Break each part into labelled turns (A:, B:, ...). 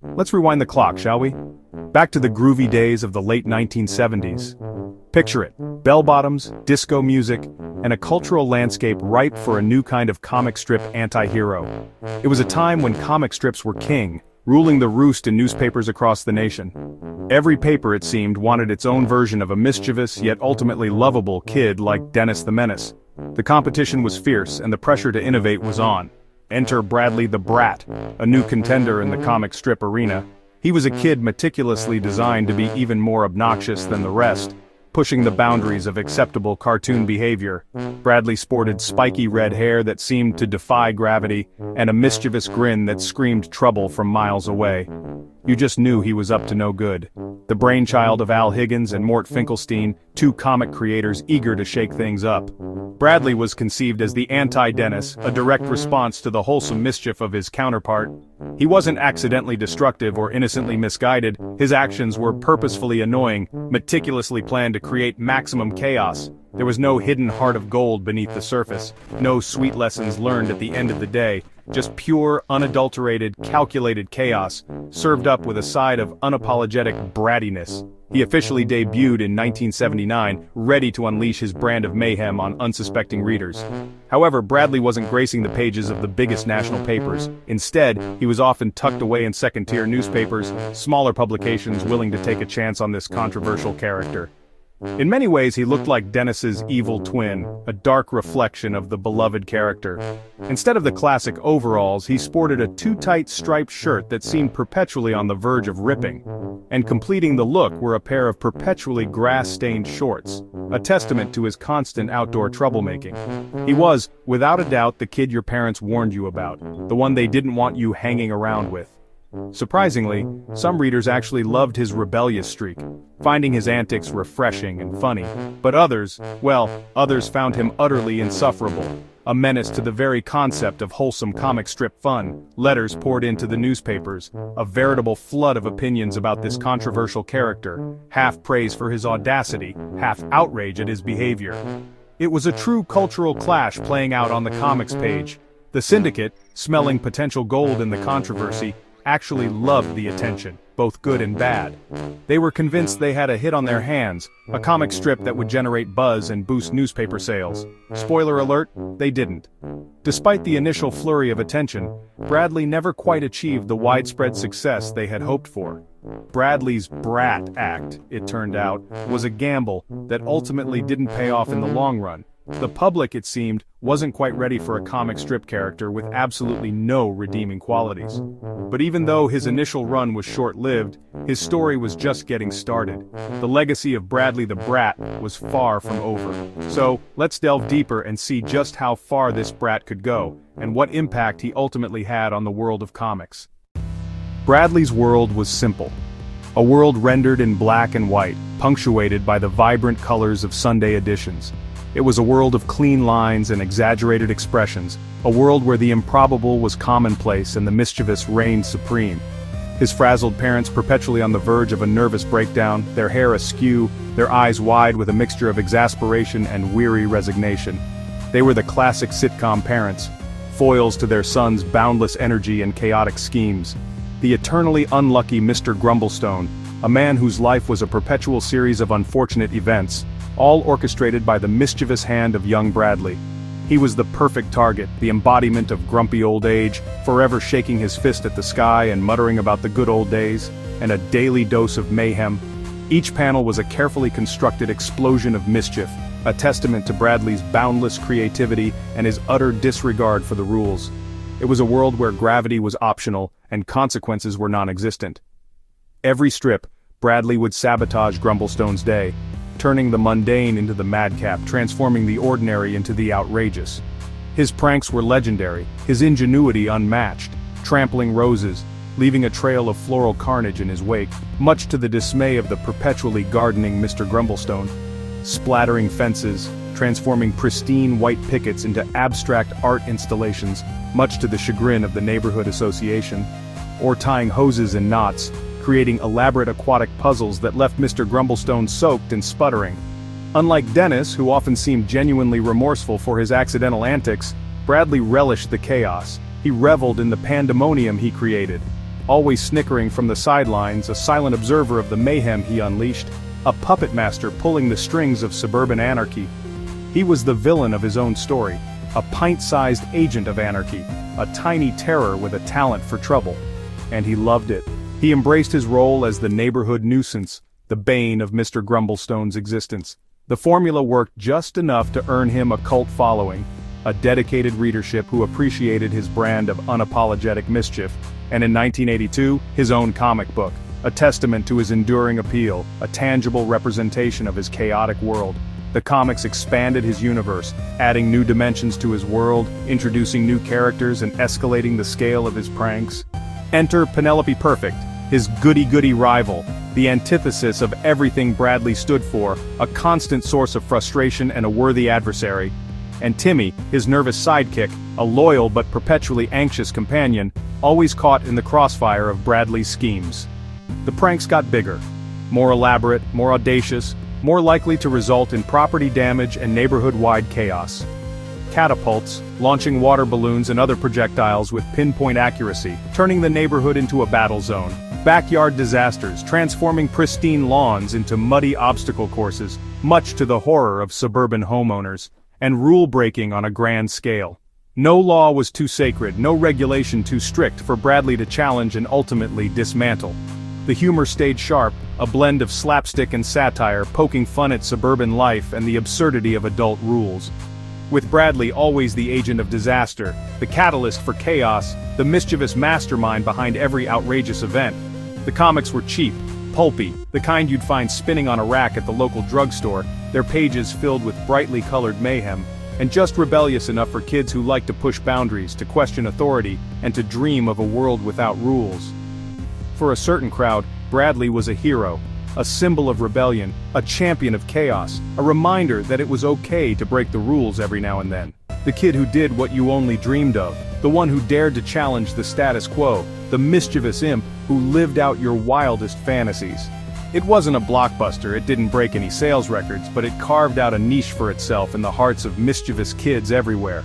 A: Let's rewind the clock, shall we? Back to the groovy days of the late 1970s. Picture it, bell-bottoms, disco music, and a cultural landscape ripe for a new kind of comic strip anti-hero. It was a time when comic strips were king, ruling the roost in newspapers across the nation. Every paper, it seemed, wanted its own version of a mischievous yet ultimately lovable kid like Dennis the Menace. The competition was fierce and the pressure to innovate was on. Enter Bradley the Brat, a new contender in the comic strip arena. He was a kid meticulously designed to be even more obnoxious than the rest, pushing the boundaries of acceptable cartoon behavior. Bradley sported spiky red hair that seemed to defy gravity, and a mischievous grin that screamed trouble from miles away. You just knew he was up to no good. The brainchild of Al Higgins and Mort Finkelstein, two comic creators eager to shake things up. Bradley was conceived as the anti-Dennis, a direct response to the wholesome mischief of his counterpart. He wasn't accidentally destructive or innocently misguided, his actions were purposefully annoying, meticulously planned to create maximum chaos. There was no hidden heart of gold beneath the surface, no sweet lessons learned at the end of the day, just pure, unadulterated, calculated chaos, served up with a side of unapologetic brattiness. He officially debuted in 1979, ready to unleash his brand of mayhem on unsuspecting readers. However, Bradley wasn't gracing the pages of the biggest national papers. Instead, he was often tucked away in second-tier newspapers, smaller publications willing to take a chance on this controversial character. In many ways, he looked like Dennis's evil twin, a dark reflection of the beloved character. Instead of the classic overalls, he sported a too-tight striped shirt that seemed perpetually on the verge of ripping. And completing the look were a pair of perpetually grass-stained shorts, a testament to his constant outdoor troublemaking. He was, without a doubt, the kid your parents warned you about, the one they didn't want you hanging around with. Surprisingly, some readers actually loved his rebellious streak, finding his antics refreshing and funny. But others found him utterly insufferable, a menace to the very concept of wholesome comic strip fun. Letters poured into the newspapers, a veritable flood of opinions about this controversial character, half praise for his audacity, half outrage at his behavior. It was a true cultural clash playing out on the comics page. The syndicate, smelling potential gold in the controversy, actually loved the attention, both good and bad. They were convinced they had a hit on their hands, a comic strip that would generate buzz and boost newspaper sales. Spoiler alert, they didn't. Despite the initial flurry of attention, Bradley never quite achieved the widespread success they had hoped for. Bradley's Brat act, it turned out, was a gamble that ultimately didn't pay off in the long run. The public, it seemed, wasn't quite ready for a comic strip character with absolutely no redeeming qualities. But even though his initial run was short-lived, his story was just getting started. The legacy of Bradley the Brat was far from over. So, let's delve deeper and see just how far this brat could go, and what impact he ultimately had on the world of comics. Bradley's world was simple. A world rendered in black and white, punctuated by the vibrant colors of Sunday editions. It was a world of clean lines and exaggerated expressions, a world where the improbable was commonplace and the mischievous reigned supreme. His frazzled parents perpetually on the verge of a nervous breakdown, their hair askew, their eyes wide with a mixture of exasperation and weary resignation. They were the classic sitcom parents, foils to their sons' boundless energy and chaotic schemes. The eternally unlucky Mr. Grumblestone, a man whose life was a perpetual series of unfortunate events, all orchestrated by the mischievous hand of young Bradley. He was the perfect target, the embodiment of grumpy old age, forever shaking his fist at the sky and muttering about the good old days, and a daily dose of mayhem. Each panel was a carefully constructed explosion of mischief, a testament to Bradley's boundless creativity and his utter disregard for the rules. It was a world where gravity was optional and consequences were non-existent. Every strip, Bradley would sabotage Grumblestone's day, turning the mundane into the madcap, transforming the ordinary into the outrageous. His pranks were legendary, his ingenuity unmatched, trampling roses, leaving a trail of floral carnage in his wake, much to the dismay of the perpetually gardening Mr. Grumblestone. Splattering fences, transforming pristine white pickets into abstract art installations, much to the chagrin of the neighborhood association. Or tying hoses in knots, creating elaborate aquatic puzzles that left Mr. Grumblestone soaked and sputtering. Unlike Dennis, who often seemed genuinely remorseful for his accidental antics, Bradley relished the chaos. He reveled in the pandemonium he created. always snickering from the sidelines, a silent observer of the mayhem he unleashed, a puppet master pulling the strings of suburban anarchy. He was the villain of his own story, a pint-sized agent of anarchy, a tiny terror with a talent for trouble. And he loved it. He embraced his role as the neighborhood nuisance, the bane of Mr. Grumblestone's existence. The formula worked just enough to earn him a cult following, a dedicated readership who appreciated his brand of unapologetic mischief, and in 1982, his own comic book, a testament to his enduring appeal, a tangible representation of his chaotic world. The comics expanded his universe, adding new dimensions to his world, introducing new characters and escalating the scale of his pranks. Enter Penelope Perfect, his goody-goody rival, the antithesis of everything Bradley stood for, a constant source of frustration and a worthy adversary. And Timmy, his nervous sidekick, a loyal but perpetually anxious companion, always caught in the crossfire of Bradley's schemes. The pranks got bigger, more elaborate, more audacious, more likely to result in property damage and neighborhood-wide chaos. Catapults, launching water balloons and other projectiles with pinpoint accuracy, turning the neighborhood into a battle zone. Backyard disasters, transforming pristine lawns into muddy obstacle courses, much to the horror of suburban homeowners. And rule-breaking on a grand scale. No law was too sacred, no regulation too strict for Bradley to challenge and ultimately dismantle. The humor stayed sharp, a blend of slapstick and satire, poking fun at suburban life and the absurdity of adult rules. With Bradley always the agent of disaster, the catalyst for chaos, the mischievous mastermind behind every outrageous event. The comics were cheap, pulpy, the kind you'd find spinning on a rack at the local drugstore, their pages filled with brightly colored mayhem, and just rebellious enough for kids who like to push boundaries, to question authority, and to dream of a world without rules. For a certain crowd, Bradley was a hero, a symbol of rebellion, a champion of chaos, a reminder that it was okay to break the rules every now and then. The kid who did what you only dreamed of, the one who dared to challenge the status quo, the mischievous imp who lived out your wildest fantasies. It wasn't a blockbuster, it didn't break any sales records, but it carved out a niche for itself in the hearts of mischievous kids everywhere.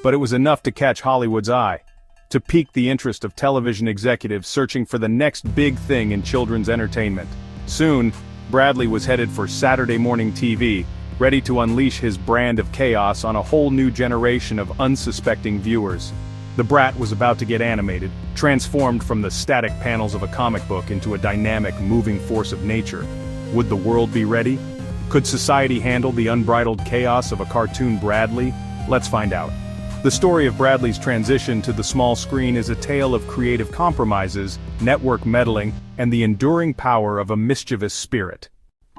A: But it was enough to catch Hollywood's eye, to pique the interest of television executives searching for the next big thing in children's entertainment. Soon, Bradley was headed for Saturday morning TV, ready to unleash his brand of chaos on a whole new generation of unsuspecting viewers. The Brat was about to get animated, transformed from the static panels of a comic book into a dynamic, moving force of nature. Would the world be ready? Could society handle the unbridled chaos of a cartoon Bradley? Let's find out. The story of Bradley's transition to the small screen is a tale of creative compromises, network meddling, and the enduring power of a mischievous spirit.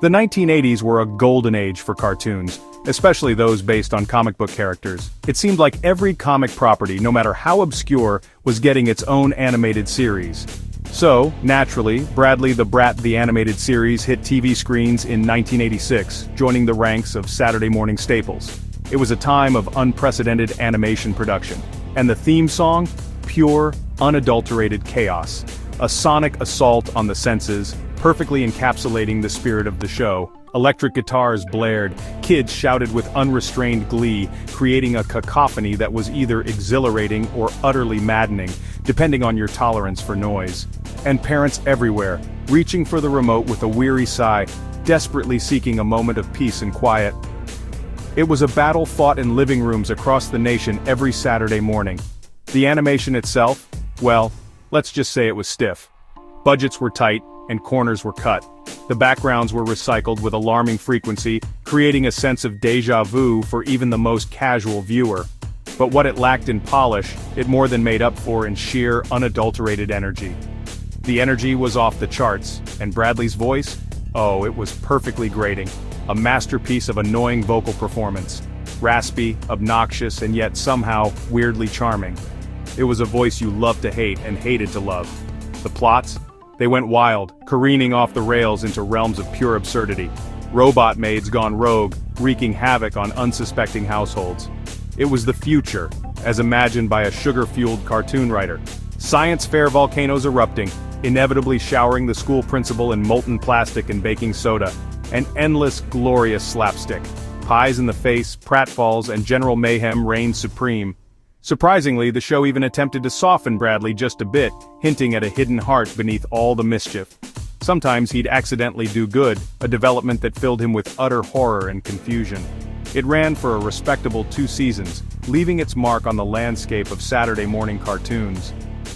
A: The 1980s were a golden age for cartoons, especially those based on comic book characters. It seemed like every comic property, no matter how obscure, was getting its own animated series. So, naturally, Bradley the Brat the animated series hit TV screens in 1986, joining the ranks of Saturday morning staples. It was a time of unprecedented animation production, and the theme song? Pure, unadulterated chaos. A sonic assault on the senses, perfectly encapsulating the spirit of the show. Electric guitars blared, kids shouted with unrestrained glee, creating a cacophony that was either exhilarating or utterly maddening, depending on your tolerance for noise. And parents everywhere, reaching for the remote with a weary sigh, desperately seeking a moment of peace and quiet. It was a battle fought in living rooms across the nation every Saturday morning. The animation itself? Well, let's just say it was stiff. Budgets were tight, and corners were cut. The backgrounds were recycled with alarming frequency, creating a sense of déjà vu for even the most casual viewer. But what it lacked in polish, it more than made up for in sheer, unadulterated energy. The energy was off the charts, and Bradley's voice? Oh, it was perfectly grating. A masterpiece of annoying vocal performance. Raspy, obnoxious, and yet somehow weirdly charming. It was a voice you loved to hate and hated to love. The plots? They went wild, careening off the rails into realms of pure absurdity. Robot maids gone rogue, wreaking havoc on unsuspecting households. It was the future, as imagined by a sugar-fueled cartoon writer. Science fair volcanoes erupting, inevitably showering the school principal in molten plastic and baking soda. An endless, glorious slapstick. Pies in the face, pratfalls, and general mayhem reigned supreme. Surprisingly, the show even attempted to soften Bradley just a bit, hinting at a hidden heart beneath all the mischief. Sometimes he'd accidentally do good, a development that filled him with utter horror and confusion. It ran for a respectable 2 seasons, leaving its mark on the landscape of Saturday morning cartoons.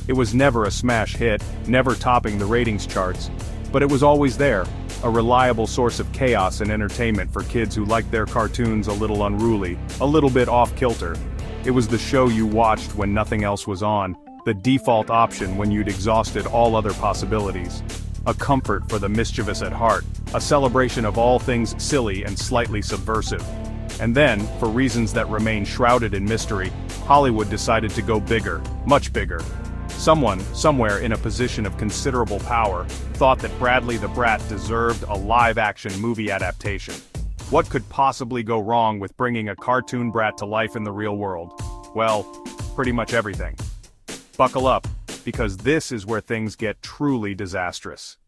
A: It was never a smash hit, never topping the ratings charts, but it was always there, a reliable source of chaos and entertainment for kids who liked their cartoons a little unruly, a little bit off-kilter. It was the show you watched when nothing else was on, the default option when you'd exhausted all other possibilities. A comfort for the mischievous at heart, a celebration of all things silly and slightly subversive. And then, for reasons that remain shrouded in mystery, Hollywood decided to go bigger, much bigger. Someone, somewhere in a position of considerable power, thought that Bradley the Brat deserved a live-action movie adaptation. What could possibly go wrong with bringing a cartoon brat to life in the real world? Well, pretty much everything. Buckle up, because this is where things get truly disastrous.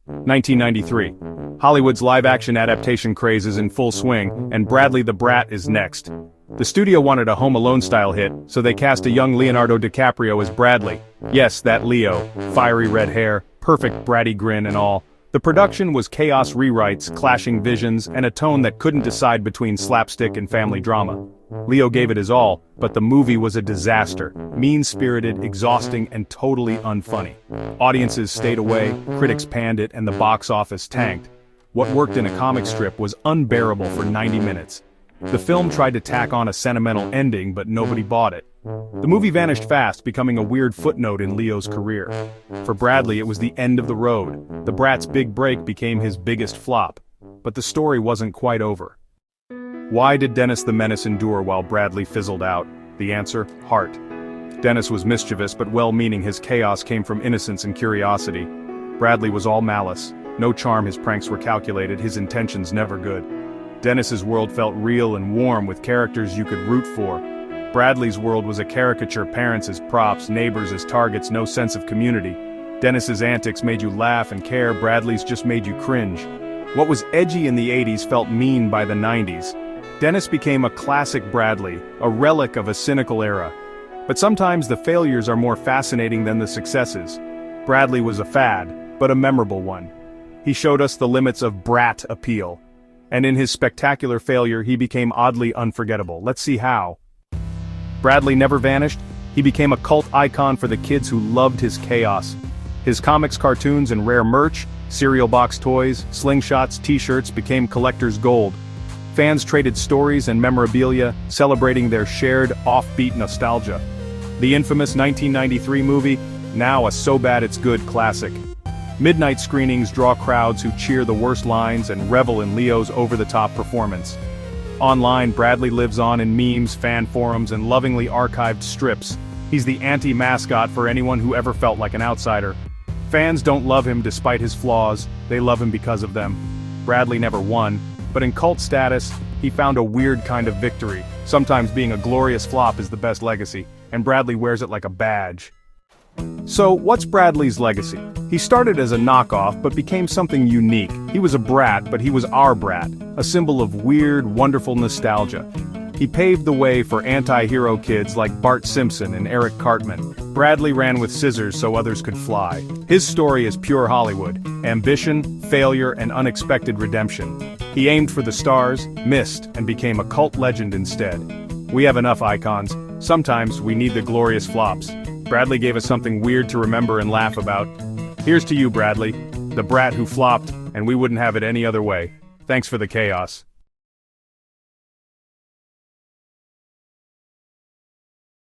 A: 1993. Hollywood's live-action adaptation craze is in full swing, and Bradley the Brat is next. The studio wanted a Home Alone-style hit, so they cast a young Leonardo DiCaprio as Bradley. Yes, that Leo. Fiery red hair, perfect bratty grin and all. The production was chaos rewrites, clashing visions, and a tone that couldn't decide between slapstick and family drama. Leo gave it his all, but the movie was a disaster, mean-spirited, exhausting, and totally unfunny. Audiences stayed away, critics panned it, and the box office tanked. What worked in a comic strip was unbearable for 90 minutes. The film tried to tack on a sentimental ending, but nobody bought it. The movie vanished fast, becoming a weird footnote in Leo's career. For Bradley, it was the end of the road. The Brat's big break became his biggest flop. But the story wasn't quite over. Why did Dennis the Menace endure while Bradley fizzled out? The answer: heart. Dennis was mischievous but well-meaning. His chaos came from innocence and curiosity. Bradley was all malice. No charm, his pranks were calculated, his intentions never good. Dennis's world felt real and warm with characters you could root for. Bradley's world was a caricature, parents as props, neighbors as targets, no sense of community. Dennis's antics made you laugh and care, Bradley's just made you cringe. What was edgy in the 80s felt mean by the 90s. Dennis became a classic Bradley, a relic of a cynical era. But sometimes the failures are more fascinating than the successes. Bradley was a fad, but a memorable one. He showed us the limits of Brat appeal. And in his spectacular failure, he became oddly unforgettable. Let's see how. Bradley never vanished. He became a cult icon for the kids who loved his chaos. His comics, cartoons, and rare merch, cereal box toys, slingshots, t-shirts became collector's gold. Fans traded stories and memorabilia, celebrating their shared, offbeat nostalgia. The infamous 1993 movie, now a so-bad-it's-good classic. Midnight screenings draw crowds who cheer the worst lines and revel in Leo's over-the-top performance. Online, Bradley lives on in memes, fan forums, and lovingly archived strips. He's the anti-mascot for anyone who ever felt like an outsider. Fans don't love him despite his flaws, they love him because of them. Bradley never won, but in cult status, he found a weird kind of victory. Sometimes being a glorious flop is the best legacy, and Bradley wears it like a badge. So, what's Bradley's legacy? He started as a knockoff but became something unique. He was a brat, but he was our brat, a symbol of weird, wonderful nostalgia. He paved the way for anti-hero kids like Bart Simpson and Eric Cartman. Bradley ran with scissors so others could fly. His story is pure Hollywood: ambition, failure, and unexpected redemption. He aimed for the stars, missed, and became a cult legend instead. We have enough icons. Sometimes we need the glorious flops. Bradley gave us something weird to remember and laugh about. Here's to you, Bradley, the brat who flopped, and we wouldn't have it any other way. Thanks for the chaos.